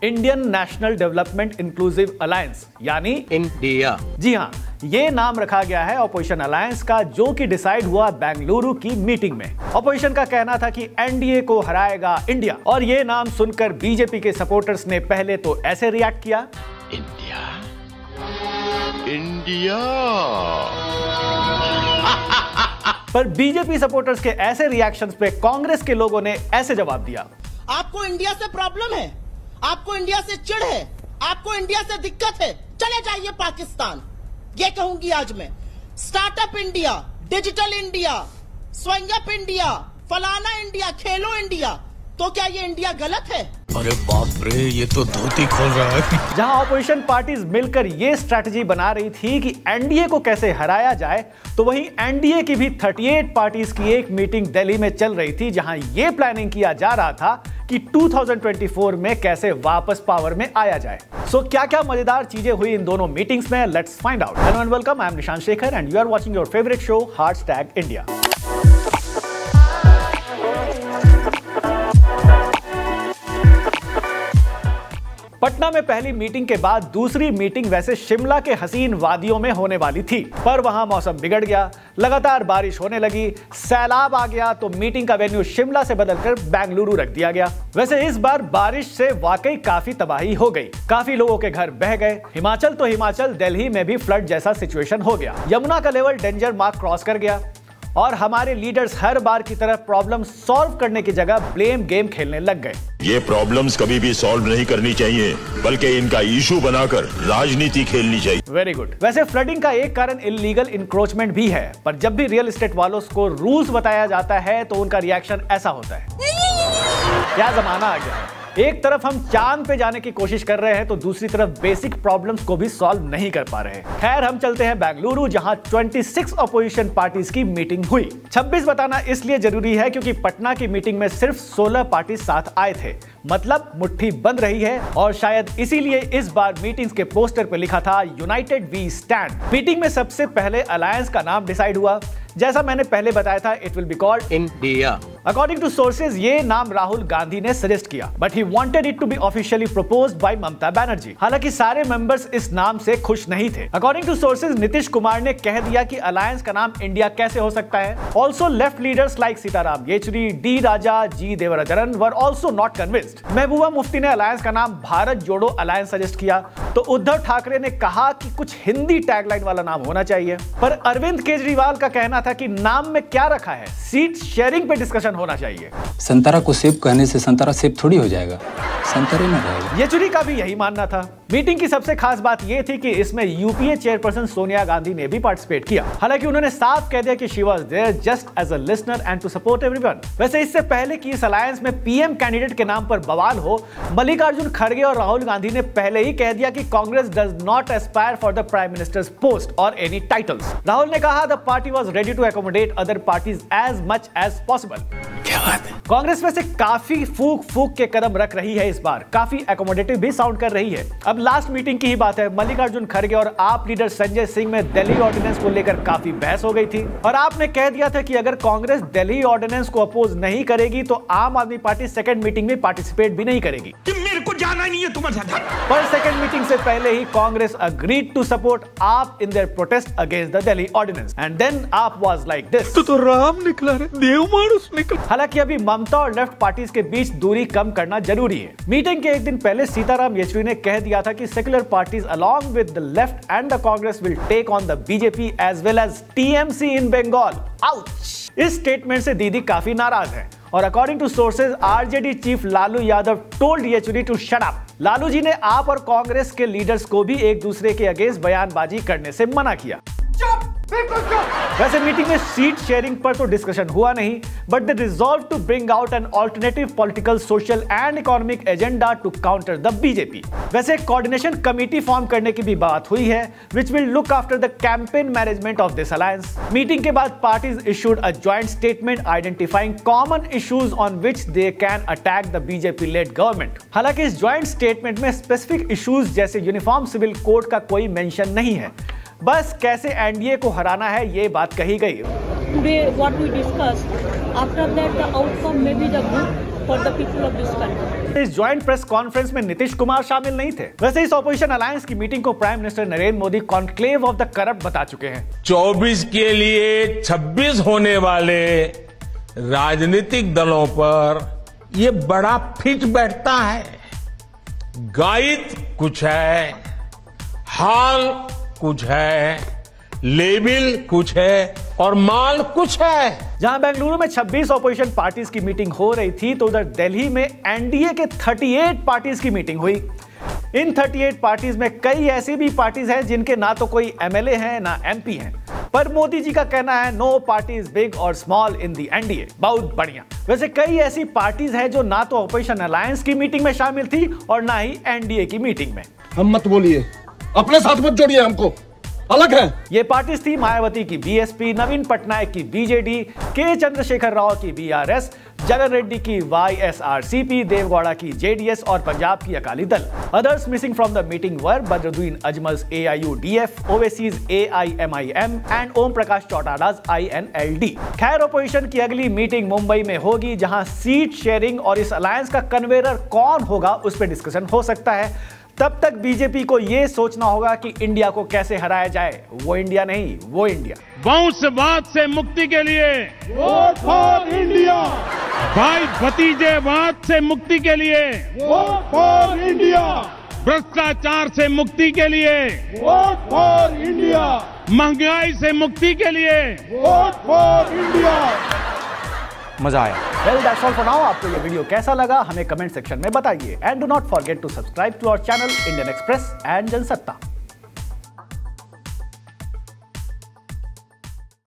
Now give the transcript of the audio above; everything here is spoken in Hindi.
Indian national development inclusive alliance यानी इंडिया। जी हाँ, ये नाम रखा गया है ऑपोजिशन अलायंस का, जो कि डिसाइड हुआ बेंगलुरु की मीटिंग में। ऑपोजिशन का कहना था कि एनडीए को हराएगा इंडिया, और ये नाम सुनकर बीजेपी के सपोर्टर्स ने पहले तो ऐसे रिएक्ट किया, इंडिया इंडिया। पर बीजेपी सपोर्टर्स के ऐसे रिएक्शंस पे कांग्रेस के लोगों ने ऐसे जवाब दिया, आपको इंडिया से प्रॉब्लम है, आपको इंडिया से चिढ़ है, आपको इंडिया से दिक्कत है, चले जाइए पाकिस्तान। ये कहूंगी आज मैं, स्टार्टअप इंडिया, डिजिटल इंडिया, स्वयं इंडिया, फलाना इंडिया, खेलो इंडिया, तो क्या ये इंडिया गलत है? अरे बाप रे, ये तो धोती खोल रहा है। जहां ऑपोजिशन पार्टीज मिलकर ये स्ट्रैटेजी बना रही थी कि एनडीए को कैसे हराया जाए, तो वहीं एनडीए की भी 38 पार्टीज की एक मीटिंग दिल्ली में चल रही थी, जहां ये प्लानिंग किया जा रहा था कि 2024 में कैसे वापस पावर में आया जाए। सो क्या-क्या मजेदार चीजें हुई इन दोनों मीटिंग्स में, let's find out. Hello and welcome, I am Nishant Shekhar and you are watching your favourite show #India. Patna में पहली मीटिंग के बाद दूसरी मीटिंग वैसे शिमला के हसीन वादियों में होने वाली थी, पर वहां मौसम बिगड़ गया, लगातार बारिश होने लगी, सैलाब आ गया, तो मीटिंग का वेन्यू शिमला से बदलकर बेंगलुरु रख दिया गया। वैसे इस बार बारिश से वाकई काफी तबाही हो गई, काफी लोगों के घर बह गए। हिमाचल तो हिमाचल, दिल्ली में भी फ्लड जैसा सिचुएशन हो गया, यमुना का लेवल डेंजर मार्क क्रॉस कर गया, और हमारे लीडर्स हर बार की तरह प्रॉब्लम सॉल्व करने की जगह ब्लेम गेम खेलने लग गए। ये प्रॉब्लम्स कभी भी सॉल्व नहीं करनी चाहिए, बल्कि इनका इशू बनाकर राजनीति खेलनी चाहिए। Very good. वैसे फ्लडिंग का एक कारण इलीगल इंक्रोचमेंट भी है, पर जब भी रियल एस्टेट वालों को रूल्स बताया जाता है तो उनका रिएक्शन ऐसा होता है, क्या जमाना आ गया है। एक तरफ हम चांद पे जाने की कोशिश कर रहे हैं, तो दूसरी तरफ बेसिक प्रॉब्लम्स को भी सॉल्व नहीं कर पा रहे। खैर, हम चलते हैं बेंगलुरु, जहां 26 अपोजिशन पार्टीज की मीटिंग हुई। 26 बताना इसलिए जरूरी है क्योंकि पटना की मीटिंग में सिर्फ 16 पार्टी साथ आए थे, मतलब मुट्ठी बंद रही है, और शायद इसीलिए इस बार मीटिंग्स के पोस्टर पे लिखा था यूनाइटेड वी स्टैंड। मीटिंग में सबसे पहले अलायंस का नाम डिसाइड हुआ। जैसा मैंने पहले बताया था, it will be called India. According to sources ये नाम राहुल गांधी ने सजेस्ट किया, but he wanted it to be officially proposed by Mamata Banerjee. हालांकि सारे मेंबर्स इस नाम से खुश नहीं थे। According to sources Nitish Kumar ने कह दिया कि अलायंस का नाम इंडिया कैसे हो सकता है। Also left leaders like Sitaram Yechury, D Raja, G Devarajan were also not convinced. Mehbooba Mufti ने अलायंस का नाम भारत जोड़ो अलायंस सजेस्ट किया, तो उद्धव ठाकरे ने कहा कि कुछ हिंदी टैगलाइन वाला नाम होना चाहिए। पर अरविंद केजरीवाल का कहना था कि नाम में क्या रखा है, सीट शेयरिंग पे डिस्कशन होना चाहिए। संतरा को सेब कहने से संतरा सेब थोड़ी हो जाएगा, संतरे ना रहेगा। येचुरी का भी यही मानना था। मीटिंग की सबसे खास बात यह थी कि इसमें यूपीए चेयरपर्सन सोनिया गांधी ने भी पार्टिसिपेट किया। हालांकि उन्होंने साफ कह दिया कि she was there just as a listener and to support everyone. वैसे इससे पहले कि इस अलायंस में पीएम कैंडिडेट के नाम पर बवाल हो, मल्लिकार्जुन खड़गे और राहुल गांधी ने पहले ही कह दिया कि Congress does not aspire for the prime minister's post और एनी टाइटल्स। राहुल ने कहा the party was ready to accommodate other parties as much as possible. क्या बात है। कांग्रेस में से काफी फूक के कदम रख रही है, इस बार काफी अकोमोडेटिव भी साउंड कर रही है। अब लास्ट मीटिंग की ही बात है, मल्लिकार्जुन खड़गे और आप लीडर संजय सिंह में दिल्ली ऑर्डिनेंस को लेकर काफी बहस हो गई थी, और आपने कह दिया था कि अगर कांग्रेस दिल्ली ऑर्डिनेंस को अपोज नहीं करेगी तो आम आदमी पार्टी सेकंड मीटिंग में पार्टिसिपेट भी नहीं करेगी। मेरे को जाना नहीं है तुम्हारे साथ। पर सेकंड मीटिंग से पहले ही Congress agreed to support AAP in their protest against the Delhi ordinance, and then AAP was like this, तो राम निकला रे, देव मानुस निकला। हालांकि अभी ममता और लेफ्ट पार्टीज के बीच दूरी कम करना जरूरी है। मीटिंग के एक दिन पहले सीताराम येचुरी ने कह दिया था कि secular parties along with the left and the Congress will take on the BJP as well as TMC in Bengal. Ouch! इस स्टेटमेंट से दीदी काफी नाराज है, और according to sources RJD chief Lalu Yadav told Yechury to shut up. Lalu ji ने आप और कांग्रेस के लीडर्स को भी एक दूसरे के अगेंस्ट बयानबाजी करने से मना किया। वैसे मीटिंग में सीट शेयरिंग पर तो डिस्कशन हुआ नहीं, but they resolve to bring out an alternative political, social and economic agenda to counter the BJP. वैसे कोऑर्डिनेशन कमेटी फॉर्म करने की भी बात हुई है, which will look after the campaign management of this alliance. Meeting के बाद parties issued a joint statement identifying common issues on which they can attack the BJP led government. हालांकि इस जॉइंट स्टेटमेंट में स्पेसिफिक इश्यूज जैसे यूनिफॉर्म सिविल कोड का कोई मेंशन नहीं है, बस कैसे एनडीए को हराना है ये बात कही गई। Today what we discussed, after that the outcome may be the good for the people of this country. इस ज्वाइंट प्रेस कॉन्फ्रेंस में नीतीश कुमार शामिल नहीं थे। वैसे इस ऑपोजिशन अलायंस की मीटिंग को prime minister Narendra Modi conclave of the corrupt बता चुके हैं। 24 के लिए 26 होने वाले राजनीतिक दलों पर ये बड़ा फिट बैठता है। गाइड कुछ है, हाल कुछ है, लेबिल कुछ है और माल कुछ है। जहां बेंगलुरु में 26 ऑपोजिशन पार्टीज की मीटिंग हो रही थी, तो उधर दिल्ली में एनडीए के 38 पार्टीज की मीटिंग हुई। इन 38 पार्टीज में कई ऐसी भी पार्टीज हैं जिनके ना तो कोई एमएलए हैं ना एमपी हैं, पर मोदी जी का कहना है नो पार्टीज बिग और स्मॉल इन दी एनडीए। बहुत बढ़िया। वैसे कई ऐसी पार्टीज हैं जो ना तो ऑपोजिशन अलायंस की मीटिंग में शामिल थी और ना ही एनडीए की मीटिंग में। हम मत बोलिए, अपने साथ मत जोड़िए, हमको अलग है। ये पार्टीज थी मायावती की बीएसपी, नवीन पटनायक की बीजेडी, के चंद्रशेखर राव की बीआरएस, जगन रेड्डी की वाईएसआरसीपी, देवगौड़ा की जेडीएस और पंजाब की Akali Dal. Others missing from the meeting were Badruddin Ajmal's AIUDF, Owaisi's AIMIM and Om Prakash Chautala's INLD. खैर, ऑपोजिशन की अगली मीटिंग मुंबई में होगी, जहां सीट शेयरिंग और इस अलायंस का कन्वेयर कौन होगा उस पर डिस्कशन हो सकता है। तब तक बीजेपी को यह सोचना होगा कि इंडिया को कैसे हराया जाए। वो इंडिया नहीं, वो इंडिया। वंशवाद से मुक्ति के लिए वोट फॉर इंडिया। भाई भतीजेवाद से मुक्ति के लिए वोट फॉर इंडिया। भ्रष्टाचार से मुक्ति के लिए वोट फॉर इंडिया। महंगाई से मुक्ति के लिए वोट फॉर इंडिया। मजा आया। Well that's all for now. आपको ये वीडियो कैसा लगा हमें कमेंट सेक्शन में बताइए and do not forget to subscribe to our channel Indian Express and Jansatta.